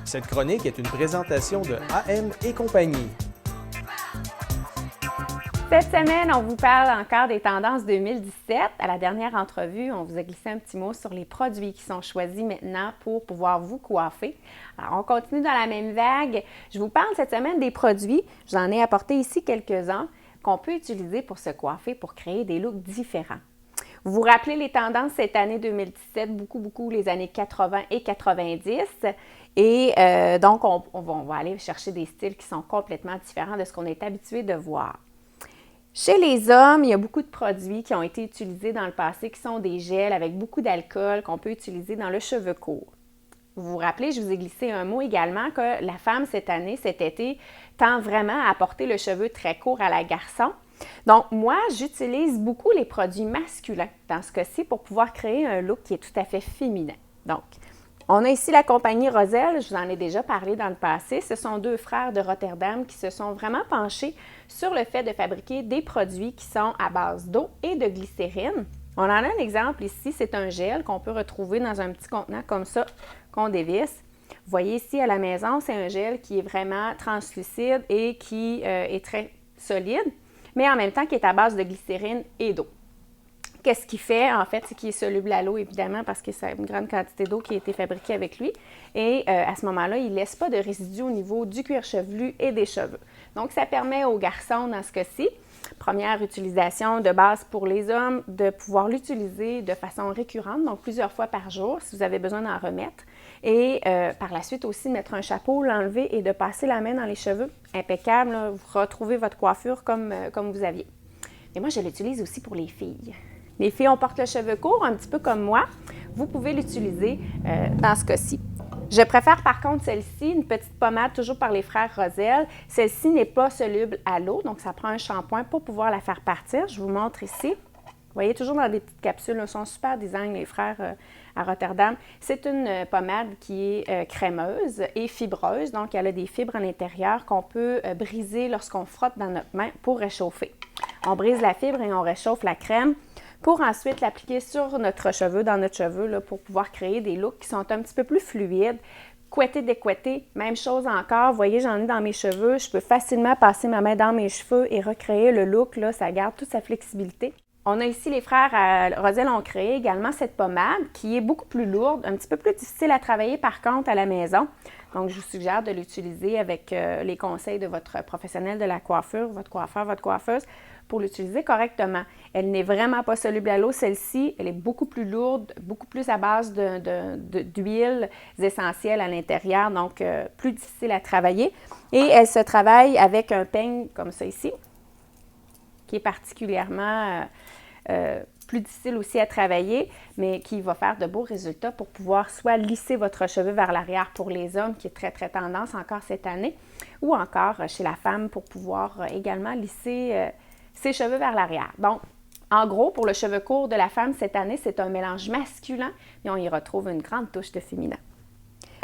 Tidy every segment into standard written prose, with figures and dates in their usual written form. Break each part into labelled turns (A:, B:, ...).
A: Cette chronique est une présentation de AM et compagnie.
B: Cette semaine, on vous parle encore des tendances 2017. À la dernière entrevue, on vous a glissé un petit mot sur les produits qui sont choisis maintenant pour pouvoir vous coiffer. Alors, on continue dans la même vague. Je vous parle cette semaine des produits. Je vous en ai apporté ici quelques-uns qu'on peut utiliser pour se coiffer, pour créer des looks différents. Vous vous rappelez les tendances cette année 2017, beaucoup les années 80 et 90. Et donc, on va aller chercher des styles qui sont complètement différents de ce qu'on est habitué de voir. Chez les hommes, il y a beaucoup de produits qui ont été utilisés dans le passé, qui sont des gels avec beaucoup d'alcool qu'on peut utiliser dans le cheveu court. Vous vous rappelez, je vous ai glissé un mot également que la femme cette année, cet été, tend vraiment à porter le cheveu très court à la garçon. Donc, moi, j'utilise beaucoup les produits masculins dans ce cas-ci pour pouvoir créer un look qui est tout à fait féminin. Donc, on a ici la compagnie Roselle, je vous en ai déjà parlé dans le passé. Ce sont deux frères de Rotterdam qui se sont vraiment penchés sur le fait de fabriquer des produits qui sont à base d'eau et de glycérine. On en a un exemple ici, c'est un gel qu'on peut retrouver dans un petit contenant comme ça, qu'on dévisse. Vous voyez ici à la maison, c'est un gel qui est vraiment translucide et qui est très solide, mais en même temps qui est à base de glycérine et d'eau. Qu'est-ce qu'il fait, en fait, c'est qu'il est soluble à l'eau, évidemment, parce que c'est une grande quantité d'eau qui a été fabriquée avec lui. Et à ce moment-là, il ne laisse pas de résidus au niveau du cuir chevelu et des cheveux. Donc, ça permet aux garçons, dans ce cas-ci, première utilisation de base pour les hommes, de pouvoir l'utiliser de façon récurrente, donc plusieurs fois par jour, si vous avez besoin d'en remettre. Et par la suite aussi, mettre un chapeau, l'enlever et de passer la main dans les cheveux. Impeccable, là, vous retrouvez votre coiffure comme vous aviez. Et moi, je l'utilise aussi pour les filles. Les filles, on porte le cheveu court, un petit peu comme moi. Vous pouvez l'utiliser dans ce cas-ci. Je préfère par contre celle-ci, une petite pommade toujours par les frères Roselle. Celle-ci n'est pas soluble à l'eau, donc ça prend un shampoing pour pouvoir la faire partir. Je vous montre ici. Vous voyez, toujours dans des petites capsules, ils sont super design, les frères à Rotterdam. C'est une pommade qui est crémeuse et fibreuse, donc elle a des fibres à l'intérieur qu'on peut briser lorsqu'on frotte dans notre main pour réchauffer. On brise la fibre et on réchauffe la crème pour ensuite l'appliquer sur notre cheveu, dans notre cheveu, là, pour pouvoir créer des looks qui sont un petit peu plus fluides. Couetter, découetter, même chose encore. Vous voyez, j'en ai dans mes cheveux. Je peux facilement passer ma main dans mes cheveux et recréer le look. Là, ça garde toute sa flexibilité. On a ici, les frères Roselle ont créé également cette pommade qui est beaucoup plus lourde, un petit peu plus difficile à travailler par contre à la maison. Donc, je vous suggère de l'utiliser avec les conseils de votre professionnel de la coiffure, votre coiffeur, votre coiffeuse, pour l'utiliser correctement. Elle n'est vraiment pas soluble à l'eau, celle-ci. Elle est beaucoup plus lourde, beaucoup plus à base d'huiles essentielles à l'intérieur, donc plus difficile à travailler. Et elle se travaille avec un peigne comme ça ici, qui est particulièrement plus difficile aussi à travailler, mais qui va faire de beaux résultats pour pouvoir soit lisser votre cheveu vers l'arrière pour les hommes, qui est très tendance encore cette année, ou encore chez la femme pour pouvoir également lisser ses cheveux vers l'arrière. Donc, en gros, pour le cheveu court de la femme cette année, c'est un mélange masculin, mais on y retrouve une grande touche de féminin.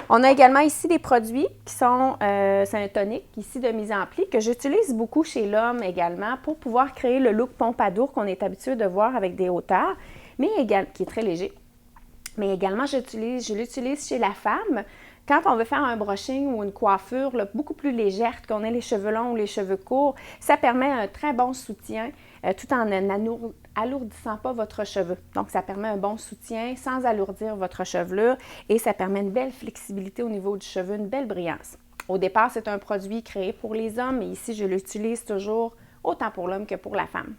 B: On a également ici des produits qui sont, c'est un tonique ici de mise en pli que j'utilise beaucoup chez l'homme également pour pouvoir créer le look pompadour qu'on est habitué de voir avec des hauteurs, mais également, qui est très léger. Mais également, je l'utilise chez la femme quand on veut faire un brushing ou une coiffure là, beaucoup plus légère, qu'on ait les cheveux longs ou les cheveux courts. Ça permet un très bon soutien tout en n'alourdissant pas votre cheveu. Donc, ça permet un bon soutien sans alourdir votre chevelure et ça permet une belle flexibilité au niveau du cheveu, une belle brillance. Au départ, c'est un produit créé pour les hommes, mais ici, je l'utilise toujours autant pour l'homme que pour la femme.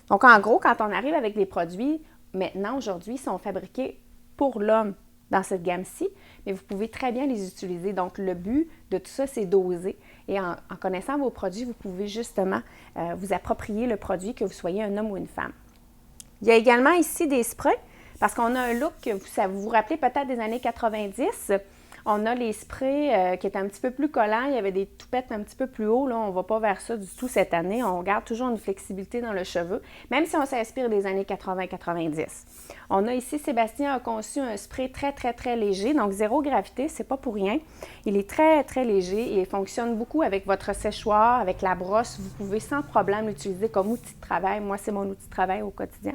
B: Donc, en gros, quand on arrive avec des produits, maintenant, aujourd'hui, sont fabriqués pour l'homme dans cette gamme-ci, mais vous pouvez très bien les utiliser. Donc, le but de tout ça, c'est d'oser. Et en connaissant vos produits, vous pouvez justement vous approprier le produit, que vous soyez un homme ou une femme. Il y a également ici des sprays, parce qu'on a un look, vous vous rappelez peut-être des années 90, on a les sprays qui étaient un petit peu plus collants, il y avait des toupettes un petit peu plus haut, là, on ne va pas vers ça du tout cette année, on garde toujours une flexibilité dans le cheveu, même si on s'inspire des années 80-90. On a ici, Sébastien a conçu un spray très léger, donc zéro gravité, c'est pas pour rien. Il est très léger et il fonctionne beaucoup avec votre séchoir, avec la brosse, vous pouvez sans problème l'utiliser comme outil de travail. Moi, c'est mon outil de travail au quotidien.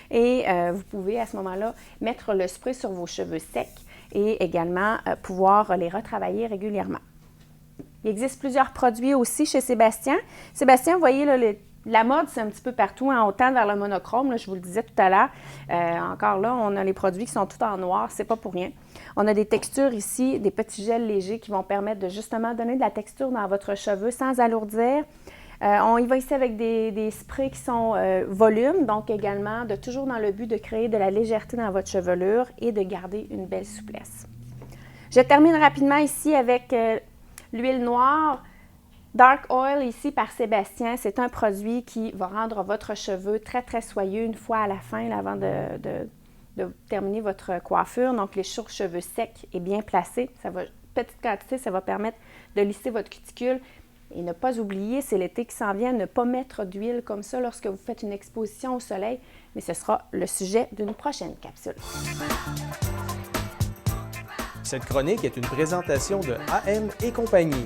B: Et vous pouvez à ce moment-là mettre le spray sur vos cheveux secs et également pouvoir les retravailler régulièrement. Il existe plusieurs produits aussi chez Sébastien. Sébastien, vous voyez, là, la mode, c'est un petit peu partout, hein, autant vers le monochrome, là, je vous le disais tout à l'heure. Encore là, on a les produits qui sont tout en noir, c'est pas pour rien. On a des textures ici, des petits gels légers qui vont permettre de justement donner de la texture dans votre cheveu sans alourdir. On y va ici avec des sprays qui sont volume, donc également toujours dans le but de créer de la légèreté dans votre chevelure et de garder une belle souplesse. Je termine rapidement ici avec l'huile noire. Dark Oil ici par Sébastien, c'est un produit qui va rendre votre cheveu très, très soyeux une fois à la fin, là, avant de terminer votre coiffure. Donc, les cheveux secs et bien placés, petite quantité, ça va permettre de lisser votre cuticule. Et ne pas oublier, c'est l'été qui s'en vient, ne pas mettre d'huile comme ça lorsque vous faites une exposition au soleil, mais ce sera le sujet d'une prochaine capsule.
A: Cette chronique est une présentation de AM et compagnie.